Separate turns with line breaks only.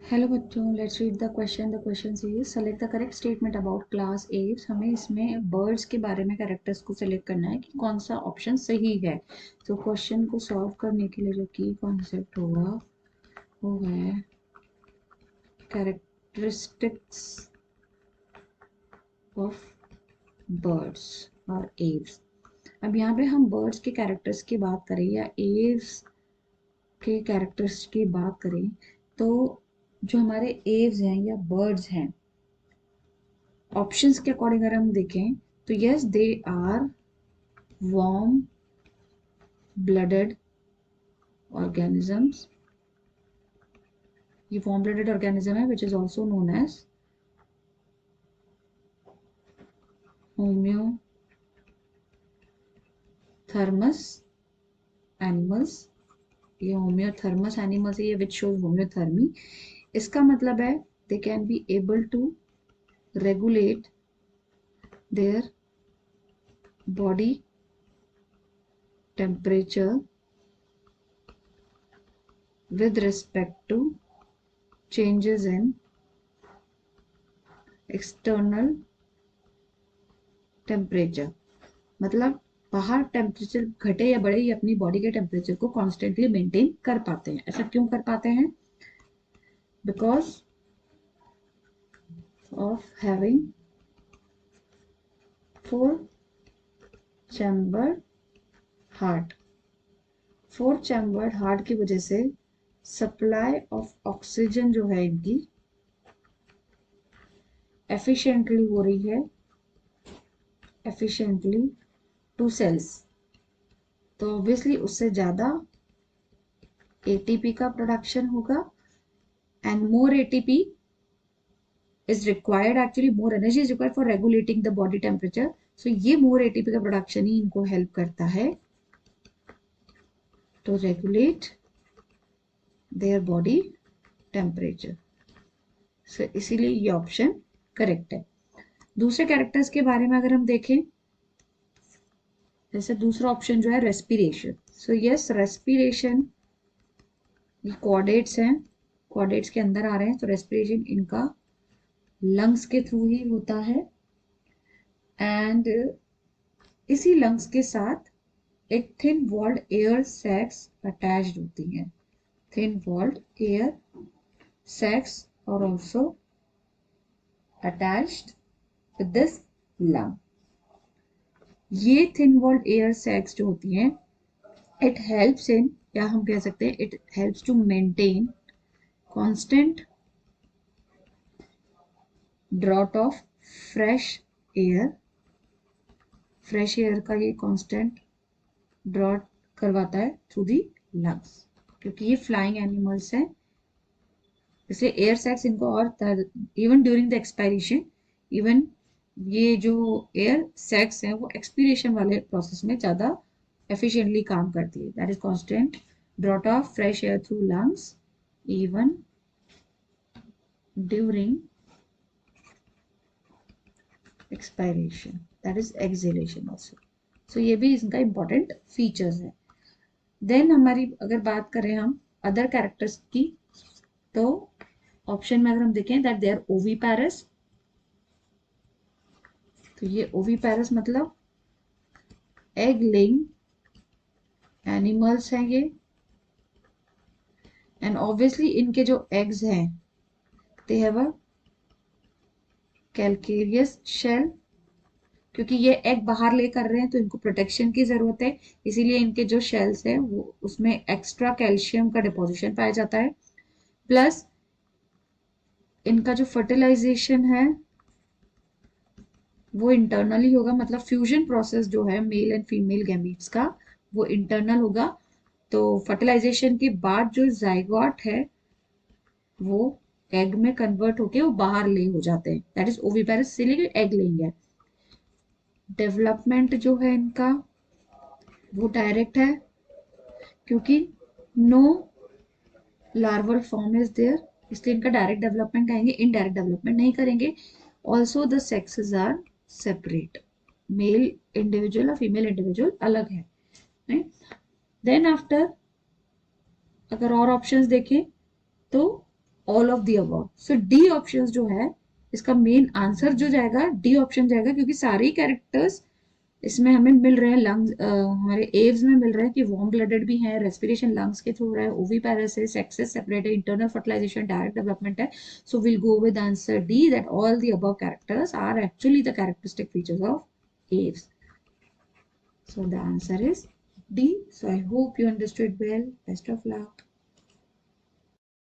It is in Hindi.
हेलो बच्चों, let's read the question. The question is select the correct statement about class apps. हमें इसमें बर्ड्स के बारे में कैरेक्टर्स को सिलेक्ट करना है कि कौन सा ऑप्शन सही है. तो क्वेश्चन को सॉल्व करने के लिए जो की कॉन्सेप्ट होगा वो है कैरेक्टरिस्टिक्स ऑफ बर्ड्स और एव्स. अब यहाँ पे हम बर्ड्स के कैरेक्टर्स की बात करें या एव्स के कैरेक्टर्स की बात करें तो जो हमारे एव्स हैं या बर्ड्स हैं, ऑप्शंस के अकॉर्डिंग अगर हम देखें तो yes they are warm blooded organisms. ये वार्म ब्लडेड ऑर्गेनिज्म है which is also known as homeothermous animals. ये होम्योथर्मस एनिमल्स है, ये विच शोज होम्योथर्मी. इसका मतलब है they can be able to regulate their body temperature with respect to changes in external temperature. मतलब बाहर टेम्परेचर घटे या बढ़े, ये अपनी बॉडी के टेम्परेचर को कॉन्स्टेंटली मेंटेन कर पाते हैं. ऐसा क्यों कर पाते हैं? Because of having 4 chamber heart. 4 chambered heart की वजह से सप्लाई ऑफ ऑक्सीजन जो है इनकी एफिशिएंटली हो रही है, एफिशिएंटली टू सेल्स. तो ऑब्वियसली उससे ज्यादा एटीपी का प्रोडक्शन होगा and more ATP is required, actually more energy is required for regulating the body temperature. So ये more ATP का प्रोडक्शन ही इनको हेल्प करता है to regulate their body temperature. So इसीलिए ये ऑप्शन करेक्ट है. दूसरे कैरेक्टर्स के बारे में अगर हम देखें, जैसे दूसरा ऑप्शन जो है रेस्पिरेशन. सो यस, रेस्पिरेशन ये कॉर्डेट्स हैं, कॉर्डेट्स के अंदर आ रहे हैं, तो रेस्पिरेशन इनका लंग्स के थ्रू ही होता है. एंड इसी लंग्स के साथ एक thin walled air sacs attached होती हैं. थिन वॉल्ड एयर सैक्स और also attached with this lung. ये थिन वॉल्ड एयर सैक्स जो होती हैं, इट हेल्प्स इन, या हम कह सकते हैं it helps to maintain constant draught of fresh air. Fresh air का ये कांस्टेंट ड्रॉट करवाता है थ्रू दी लंग्स, क्योंकि ये फ्लाइंग एनिमल्स हैं, इसलिए एयर सैक्स इनको और even during the expiration, even ये जो एयर सैक्स हैं वो एक्सपीरेशन वाले प्रोसेस में ज्यादा एफिशिएंटली काम करती है. That is constant draught of fresh air through lungs even during expiration, that is exhalation also. So ये भी इनका इंपॉर्टेंट फीचर्स है. देन हमारी अगर बात करें हम अदर कैरेक्टर्स की, तो ऑप्शन में अगर हम देखें दैट दे आर ओवीपैरस. तो ये ओवीपैरस मतलब एग लेइंग एनिमल्स हैं ये. एंड ऑब्वियसली इनके जो एग्स हैं they have a calcareous shell. क्योंकि ये एग बाहर ले कर रहे हैं तो इनको प्रोटेक्शन की जरूरत है, इसीलिए इनके जो शेल्स हैं वो उसमें एक्स्ट्रा कैल्शियम का डिपोजिशन पाया जाता है. प्लस इनका जो फर्टिलाइजेशन है वो इंटरनली होगा, मतलब फ्यूजन प्रोसेस जो है मेल एंड फीमेल गैमीट्स का वो इंटरनल होगा. तो फर्टिलाइजेशन के बाद जो जाइगोट है वो एग में कन्वर्ट होके वो बाहर ले हो जाते हैं. दैट इज ओविपेरस, इसीलिए एग लेइंग है. डेवलपमेंट जो है इनका वो डायरेक्ट है, क्योंकि no larval form is there, इसलिए इनका डायरेक्ट डेवलपमेंट कहेंगे, इनडायरेक्ट डेवलपमेंट नहीं करेंगे. Also the sexes are separate, male individual और फीमेल इंडिविजुअल अलग है. देन आफ्टर अगर और ऑप्शंस देखें तो all of the above. So D option जो है इसका मेन आंसर जो जाएगा डी ऑप्शन जाएगा, क्योंकि सारे कैरेक्टर्स इसमें हमें मिल रहे हैं लंग्स, हमारे एव्स में मिल रहा है कि वार्म ब्लडेड भी है, रेस्पिरेशन लंग्स के थ्रू हो रहा है, ओविपेरस है, सेक्सेस सेपरेट है, इंटरनल फर्टिलाइजेशन, डायरेक्ट डेवलपमेंट है। So will go with answer D, that all the above characters are actually the characteristic features of Aves. So the answer is D. So I hope you understood well. Best of luck.